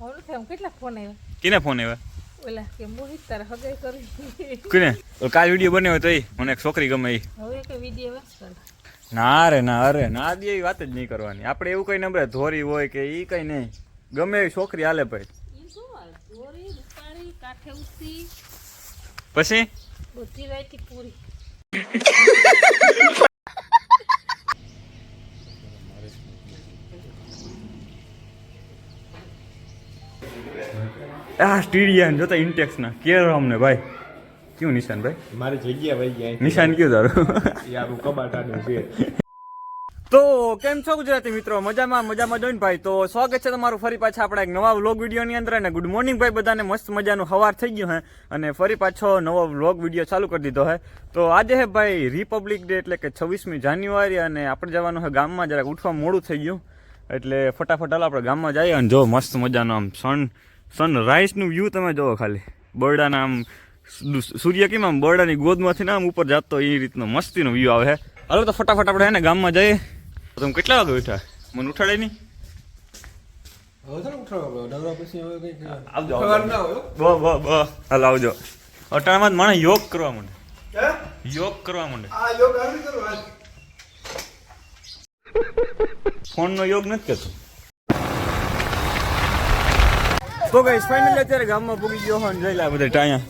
હવે થાય કેટલા ફોન આવ્યા? કેને ફોન આવ્યા? ઓલા કે મોહિત તારે હગાઈ કરી. કોને? કાલ વિડીયો બનાવ્યો તો મને એક છોકરી ગમે એ. હવે કે વિડીયો વાસ કર. ના રે ના, અરે ના દે એવી વાત જ નહીં કરવાની. આપણે એવું કઈ નંબર ધોરી હોય કે ઈ કઈ નહીં, ગમે એવી છોકરી હાલે ભાઈ. ઈ શું હાલ? ધોરી ઉતારી કાઠે ઉસી પછી બધી રાઈતી પૂરી. આ સ્ટીડિયન જોતા ઇન્ટેક્સ ના કેર અમને ભાઈ. ક્યું નિશાન ભાઈ? મારી જગ્યા ભાઈ ગયા નિશાન કયું તારું? યાર કબાટાનું છે. તો કેમ છો ગુજરાતી મિત્રો? મજામાં જોઈને ભાઈ. તો સ્વાગત છે તમારું ફરી પાછા આપણા એક નવા વ્લોગ વિડીયોની અંદર. અને ગુડ મોર્નિંગ ભાઈ બધાને. મસ્ત મજાનું સવાર થઈ ગયું હે અને ફરી પાછો નવો વ્લોગ વિડીયો ચાલુ કરી દીધો હે. તો આજે હે ભાઈ રિપબ્લિક ડે એટલે કે 26મી જાન્યુઆરી અને આપણે જવાનું છે ગામમાં. જરાક ઉઠવા મોડું થઈ ગયું એટલે ફટાફટ હાલો આપણે ગામમાં જઈએ. અને જો મસ્ત મજાનો આમ સનરાઈઝનું વ્યૂ તમે જોવો ખાલી. બરડાના આમ સૂર્ય કેમ આમ બરડાની ગોદમાંથી ને આમ ઉપર જતો એ રીતનો મસ્તીનો વ્યૂ આવે છે. હાલો તો ફટાફટ આપણે હે ને ગામમાં જઈએ. તમે કેટલા વાગે ઉઠ્યા? મને ઉઠાડે નહીં? હાલ આવજો. અટાણામાં જ માણસ યોગ કરવા માંડે. ફોનનો યોગ નથી કરતો. તો ગાઈસ ફાઇનલી અત્યારે ગામમાં પૂગી ગયો હોય ને જોઈ લે બધા ટાયા.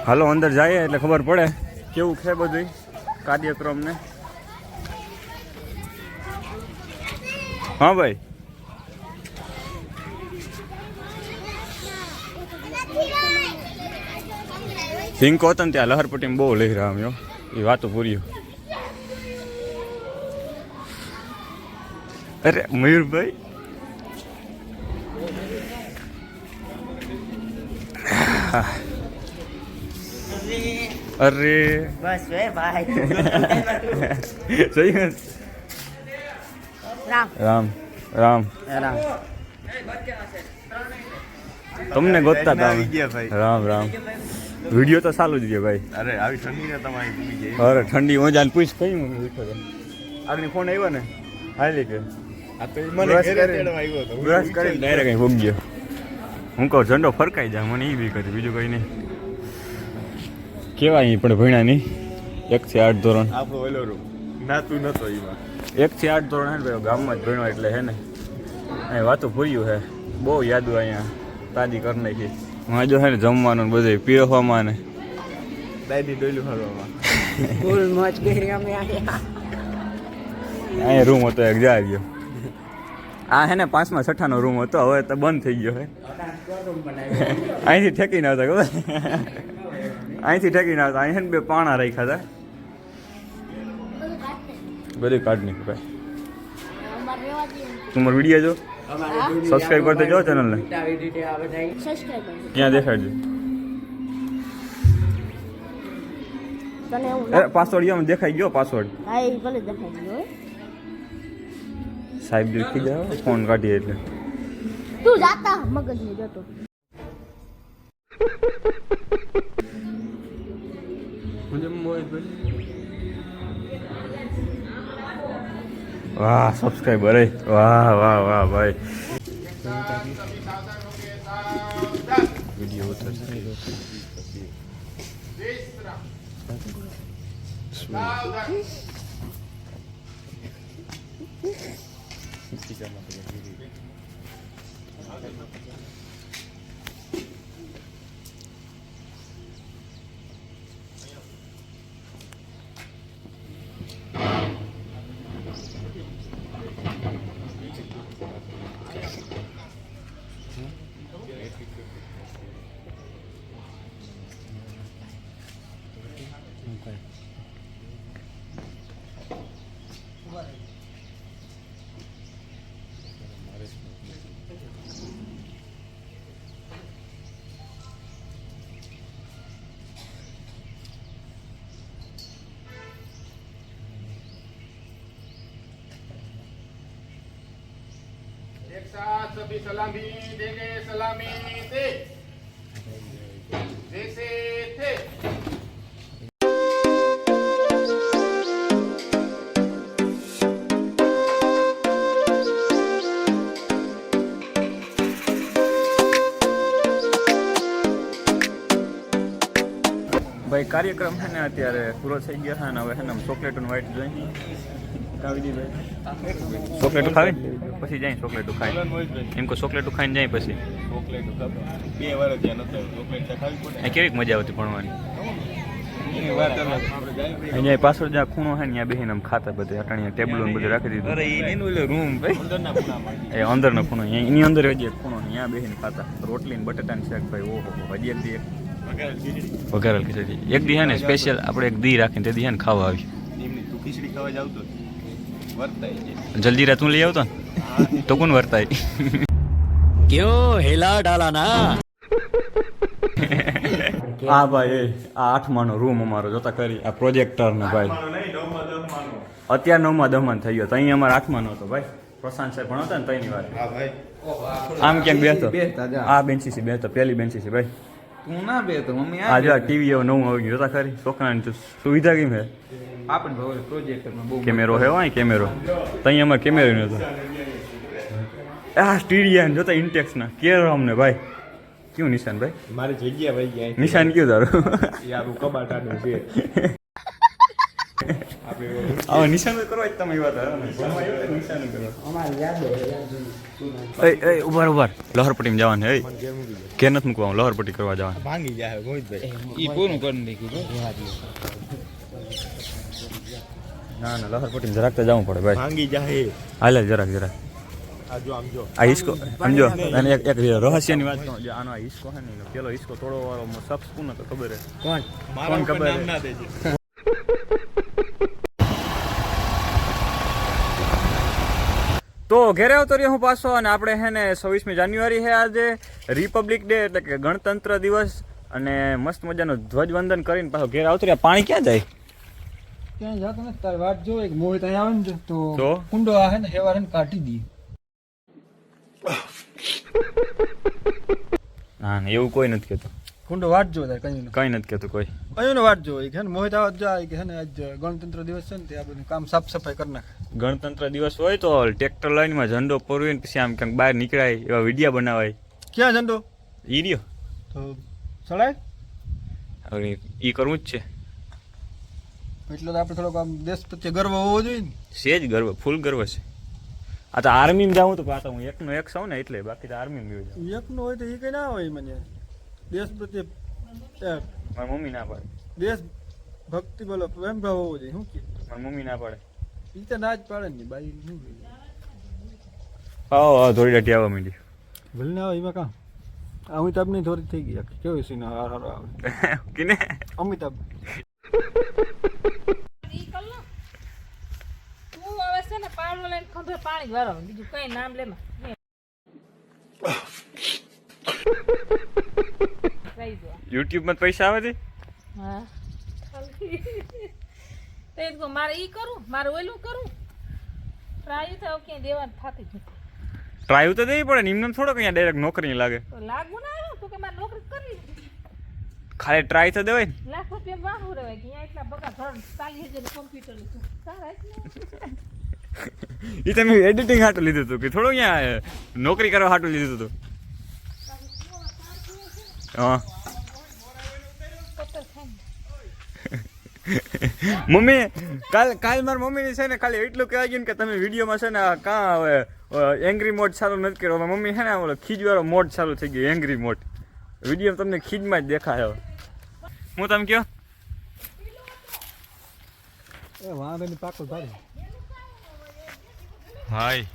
હાલો અંદર જઈએ એટલે ખબર પડે કેવું છે બધું કાર્યક્રમ ને. હા ભાઈ, સિંકો હતો ને ત્યાં લહરપટ્ટી બહુ લઈ રહ્યા અમે એ વાતો પૂરી. અરે મયુરભાઈ, અરે બસ વે ભાઈ. સહી રામ રામ રામ. રામ. તમને ગોતતા હતા અમે. ગયા ભાઈ. રામ રામ. વિડીયો તો ચાલુ જ ગયો ભાઈ. અરે આવી ઠંડી ને તમારી પૂરી ગઈ. અરે ઠંડી મજા પૂછ કઈ મને ઉઠો તો આગળ ફોન આવ્યો ને હાલી કે આ તો મને ઘરે તેડવા આવ્યો હતો. બ્રશ કરી ડાયરેક્ટ કઈ ભોગ ગયો. હું કહું ઝંડો ફરકાઈ જાય મને એ બી કરી બીજું કઈ નહીં. કેવાય પણ ભણ્યા નહીં 1 થી 8 ધોરણ. આપણો ઓલો રૂમ નાતું નતો એમાં. 1 થી 8 ધોરણ હે ને ભાઈ ગામમાં જ ભણ્યો એટલે હે ને અહીં વાતો ભૂર્યું હે. બહુ યાદો અહીંયા તાજી કરી નાખી. હું જો હે ને જમવાનું ને બધું પીરસવામાં ને દાદી ડોલું હરવામાં. ફૂલ મોજ કરી અમે આયા. અહીંયા રૂમ હતો એક જા આવ્યો. આ હે ને 5મા 6ઠાનો રૂમ હતો, હવે તો બંધ થઈ ગયો હે. અહીંથી ઠેકી ના હતા ખબર? અહીંથી ઠેકી ના હતા. અહીં હે ને 2 પાણા રાખ્યા હતા. બધું કાઢ નાખ્યું ભાઈ. તમારો વિડીયો જો સબસ્ક્રાઈબ કરતો જો ચેનલને. ક્યાં દેખાડજો? તને હું પાસવર્ડ યો દેખાઈ ગયો પાસવર્ડ. હા એ ભલે દેખાઈ ગયો. સાહેબ દેખી જાવ ફોન કાઢીએ એટલે. તું જાતા મગજ ને જતો. વાહ સબસ્ક્રાઈબર હે. વાહ વાહ વાહ ભાઈ. વિડીયો ઉતરશે. एक साथ सभी सलामी देंगे. सलामी दे जैसे थे. ભાઈ કાર્યક્રમ છે ને અત્યારે પૂરો થઈ ગયો છે ને હવે છે ને ચોકલેટ અને વ્હાઈટ જોઈ ચોકલેટો ખાવી પછી જાય ચોકલેટો ખાઈ એમ કહો ચોકલેટો ખાઈને જાય પછી કેવી મજા આવતી ભણવાની અહીંયા પાછળ જ્યાં ખૂણો છે ને ત્યાં બેસીને આમ ખાતા બધે અટાણીયા ટેબલો ને બધું રાખી દીધું રૂમ એ અંદરનો ખૂણો એની અંદર હજી એક ખૂણો ત્યાં બેસીને ખાતા રોટલી ને બટાટાની શાક ભાઈ ઓહો હજી એક દી વઘારેલ ખીચડી એક દી હે ને સ્પેશિયલ આપણે એક દી રાખીને તે દી હે ને ખાવા આવી ખીચડી ખાવા જાવ તો જલ્દી તું લઈ આવતો ને તો કોણ વર્તાય क्यों हिला डाला ना હા ભાઈ આ 8માનો રૂમ અમારો જોતા કરી આ પ્રોજેક્ટર ને ભાઈ અત્યારે 9માં 10માં થઈ ગયો તો અહીં અમારે 8માનો હતો ભાઈ પ્રશાંત સાહેબ ભણતા ને તઈની વાત આમ ક્યાંક બેસતો આ બેન્ચી બેસતો પહેલી બેન્ચી છે ભાઈ તું ના બે તો મમ્મી આ જો ટીવી એવું નવું આવી ગયું જોતા ખરી છોકરાની સુવિધા કેમ છે આપણે ભાઈ પ્રોજેક્ટરમાં બહુ કેમેરો હે હોય કેમેરો તઈ અમારે કેમેરો નતો આ સ્ટીડિયન જોતા ઇન્ટેક્સના કેરો અમને ભાઈ ક્યું નિશાન ભાઈ મારી જગ્યા ભાઈ ગયા નિશાન કયું તારું યાર કબાટ આનું છે આવા નિશાન કરવા જ તમે વાત નિશાન કરવા ઉભાર લહરપટ્ટીમાં જવાનું હે કે નથી મૂકવા લહરપટ્ટી કરવા જવાનું ભાંગી જાય મોહિતભાઈ ઈ પૂરું કરી નાખ્યું ના લહરપટ્ટીમાં જરાક તો જવું પડે ભાઈ ભાંગી જાય હાલે જરાક આ જો આમ જો આ હિસ્કો સમજો અને એક રહસ્યની વાત કહું જો આનો આ હિસ્કો હે ને પેલો હિસ્કો તોડો વાળો સબ કોણ હતો ખબર હે કોણ કોણ ખબર નામ ના દેજે તો ઘેરે આવતો રહ્યો હું પાછો અને આપણે હે ને 26મી જાન્યુઆરી છે આજે રિપબ્લિક ડે એટલે કે ગણતંત્ર દિવસ અને મસ્ત મજાનો ધ્વજવંદન કરીને પાછો ઘેરે આવતો રહ્યા પાણી ક્યાં જાય ક્યાં જાતો ને તાર વાત જો એક મોહિત અહીંયા આવે ને તો? તો કુંડો આ હે ને હેવાર ને કાઢી દી ના ના એવું કોઈ નથી કહેતું કુંડો વાત જો તાર કઈ કઈ નથી કહેતું કોઈ અહીંનો વાત જો કે હે ને મોહિત આવત જાય કે હે ને આજ ગણતંત્ર દિવસ છે ને તે આ બધું કામ સાફ સફાઈ કરી નાખે ગણતંત્ર દિવસ હોય તો ટ્રેક્ટર લાઈનમાં ઝંડો પરવીને પછી આમ ક્યાંક બહાર નીકળાય એવા વિડીયા બનાવાય ક્યાં ઝંડો ઈ રહ્યો તો ચલાય હવે ઈ કરવું જ છે એટલે તો આપણે થોડોક આમ દેશ પ્રત્યે ગર્વ હોવો જોઈએ ને સેજ ગર્વ ફૂલ ગર્વ છે આ તો આર્મીમાં જાઉં તો પાછા હું એકનો એક છું ને એટલે બાકી તો આર્મીમાં ગયો જાઉં એકનું હોય તો એ કઈ ના હોય મને દેશ પ્રત્યે મારી મમ્મી ના પાડે દેશ ભક્તિ બોલો પ્રેમ ભાવ હોવો જોઈએ શું કે મારી મમ્મી ના પાડે એ તો ના જ પાડે ને બાઈ શું આવો થોડી દાટી આવવા માંડી ભલે ના આવે એમાં કામ અમિતાભની થોડી થઈ ગઈ કેવું સીન હારો આવે કિને અમિતાભ ઈ કર લો તું હવે છે ને પાવડો લઈને ખંભે પાણી વાળો બીજું કઈ નામ લે માં કઈ જો YouTube માં પૈસા આવે છે હા તે તો મારે ઈ કરું મારે ઓલું કરું ટ્રાય તો ક્યાંય દેવાનું થાતી જ નથી. ટ્રાય તો દેવી પડે ને એમને થોડો કઈ ડાયરેક્ટ નોકરી લાગે તો લાગુ ના આવ્યું તો કે મારે નોકરી કરવી ખાલી ટ્રાય તો દેવાય ને લાખ રૂપિયા વાહું રહેવાય કે અહીંયા એટલા બધા ઘર 40,000 કોમ્પ્યુટર સારા જ ને એ તમે એડિટિંગ હાટું લીધું હતું કે થોડું અહીંયા નોકરી કરવા હાટું લીધું હતું હા પત્તર ખાઈને મમ્મી કાલ મારી મમ્મીની છે ને ખાલી એટલું કહેવાય ગયું કે તમે વિડીયોમાં છે ને કાં હવે એંગ્રી મોડ ચાલુ નથી કર્યો મારી મમ્મી છે ને ઓલો ખીજવાળો મોડ ચાલુ થઈ ગયો એંગ્રી મોડ વિડીયો તમને ખીજમાં જ દેખાય હું તમે કયો એ વાંધો પાકો ભાઈ હાય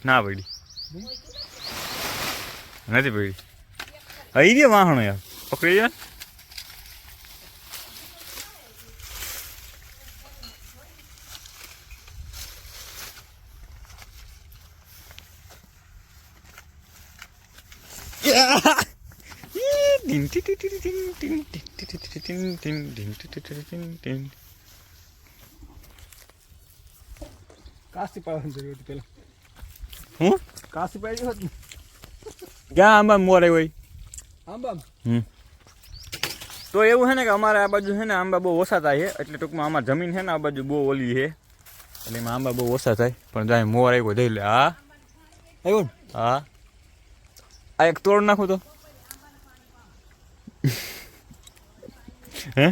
ના પડી નથી પડી અહીં દે વાહણો યાર પકડી જાય કાશી પાડવાની જરૂર હતી પેલા હું કાશી પાડી હોત ને ક્યાં આંબા મોર આવ્યો હોય આંબા તો એવું છે ને કે અમારે આ બાજુ છે ને આંબા બહુ ઓછા થાય છે એટલે ટૂંકમાં અમારે જમીન છે ને આ બાજુ બહુ ઓલી છે એટલે એમાં આંબા બહુ ઓછા થાય પણ જાય મોર આવ્યો દઈ લે હા આવ્યો ને હા આ એક તોડ નાખું તો હે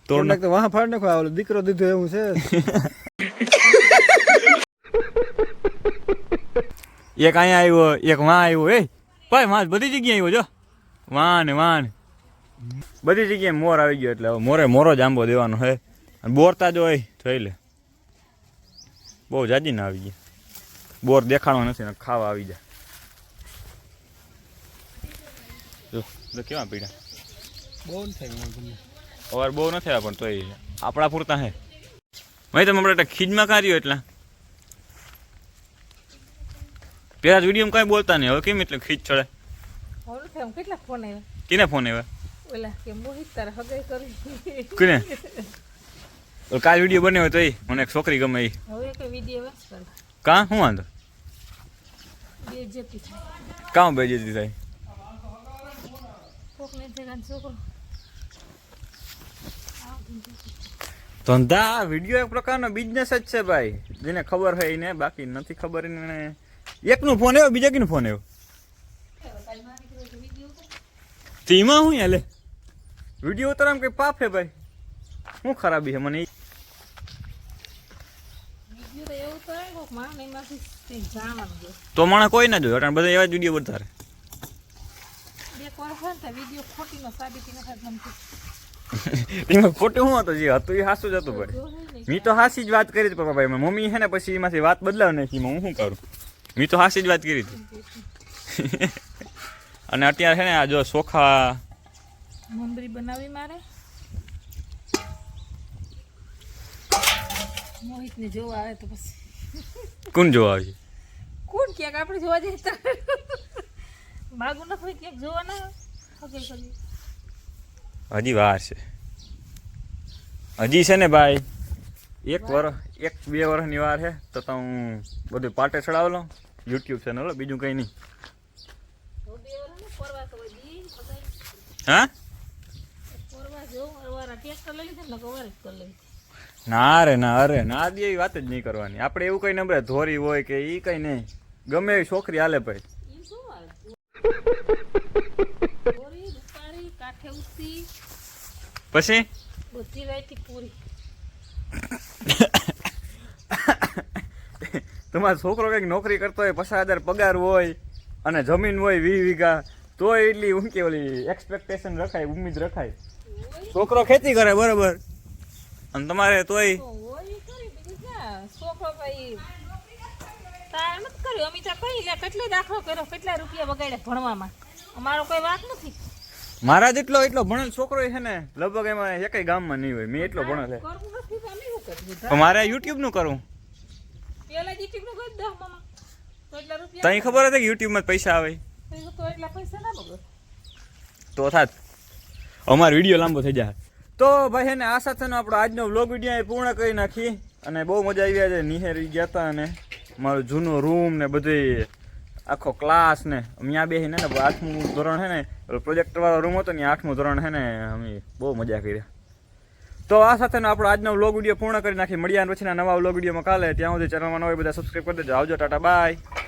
તોડ તોડ નાખ તો વાહ ફાડ નાખો ઓલો દીકરો દીધો એવું છે. એક અહીંયા આવ્યો એક વાં આવ્યો એ ભાઈ માસ બધી જગ્યાએ આવ્યો જો વાન વાન બધી જગ્યાએ મોર આવી ગયો એટલે હવે મોરો જ આંબો દેવાનો હે બોરતા જ હોય જોઈ લે બહુ જાજી ના આવી ગયા બોર દેખાડવા નથી ને ખાવા આવી જાય જો કેવા પીડા બહુ ન થાય મને. અવાર બહુ નથી આવ્યા પણ તોય આપણા પૂરતા હે ભાઈ તમે આપણે ખીજમાં કાર્યો એટલા પેલા જ વિડીયો કઈ બોલતા નહીં હવે કેમ એટલે ખીજ ચડે હવે નથી આમ કેટલા ફોન આવ્યા કિને ફોન આવ્યા ઓલા કે મોહિત તારા હગાઈ કરી કોને કાલ વિડીયો બન્યો તો મને એક છોકરી ગમે એ હવે કે વિડીયો વાંચ કર કાં શું વાંધો બે જતી થાય કામ બેજતી થાય કોકને જગાન છોકરો ધંધા વિડીયો એક પ્રકારનો બિઝનેસ જ છે ભાઈ જેને ખબર હોય એને બાકી નથી ખબર એને એકનો ફોન આવ્યો બીજા કીનો ફોન આવ્યો તેમાં શું હાલે વિડીયો ઉતારવામાં કઈ પાપ હે ભાઈ શું ખરાબી છે મને વિડીયો તો એવું તો આવ્યો માં એમાંથી કંઈક જાણવાનું છે તો માણસ કોઈ ના જોયો કારણ બધા એવા જ વિડીયો બતાવે બે કોણ હોય ને વિડીયો ખોટીનો સાબિતી નથી ગમતી એમાં ખોટું શું હતું જે હતું એ હાસું જ હતું ભાઈ મેં તો હાસી જ વાત કરી હતી પપ્પા ભાઈ મમ્મી છે ને પછી એમાંથી વાત બદલાવ નાખી હું શું કરું મેં તો હાસી જ વાત કરી હતી અને અત્યારે છે ને આ જો ચોખા મમરી બનાવી મારે મોહિતને જોવા આવે તો પછી કોણ જોવા આવી કોણ ક્યાંક આપણે જોવા જઈએ તો માગું નથી ક્યાંક જોવા ના હગે કરી હજી વાર છે હજી છે ને ભાઈ એક બે વર્ષની વાર છે તો હું બધું પાટે ચડાવ લઉં યુટ્યુબ ચેનલ બીજું કંઈ નહીં હા ના રે ના અરે ના દે એવી વાત જ નહીં કરવાની આપણે એવું કઈ નંબરે ધોરી હોય કે એ કઈ નહીં ગમે એવી છોકરી હાલે ભાઈ પછી બધી રાઈતી પૂરી તમારો છોકરો કંઈક નોકરી કરતો હોય 50,000 પગાર હોય અને જમીન હોય 20 વીઘા તોય એટલી હું કે ઓલી એક્સપેક્ટેશન રખાય ઉમ્મીદ રખાય છોકરો ખેતી કરે બરોબર અને તમારે તોય છોકરો કઈ તાર નથી કર્યું અમે તો કઈ લે કેટલો દાખલો કર્યો કેટલા રૂપિયા બગાડ્યા ભણવામાં અમારો કોઈ વાત નથી મારા જેટલો એટલો ભણેલ છોકરો છે ને લગભગ એમાં એકય ગામમાં નહીં હોય મેં એટલો ભણેલ છે કરવું નથી તો અમે શું કરીએ પણ મારે યુટ્યુબ નું કરવું પેલા જીટીવ નું કરી દો મામા તો એટલા રૂપિયા તઈ ખબર હતી કે યુટ્યુબમાં પૈસા આવે તો એટલા પૈસા ના બગડે તો થાત અમારો વિડીયો લાંબો થઈ જાય તો ભાઈ એને આ સાથેનો આપણો આજનો વ્લોગ વિડીયો પૂર્ણ કરી નાખી અને બહુ મજા આવી આજે નિહેરી ગયા હતા અને મારું જૂનો રૂમ ને બધી આખો ક્લાસ ને ત્યાં બેસીને ને 8મું ધોરણ છે ને પ્રોજેક્ટર વાળો રૂમ હતો ને 8મું ધોરણ છે ને અમે બહુ મજા કર્યા તો આ સાથેનો આપણો આજનો વ્લોગ વિડીયો પૂર્ણ કરી નાખી મળ્યા પછીના નવા વ્લોગ વિડીયોમાં કાલે ત્યાં સુધી ચેનલમાં નવા બધા સબસ્ક્રાઈબ કરી દેજો આવજો ટાટા બાય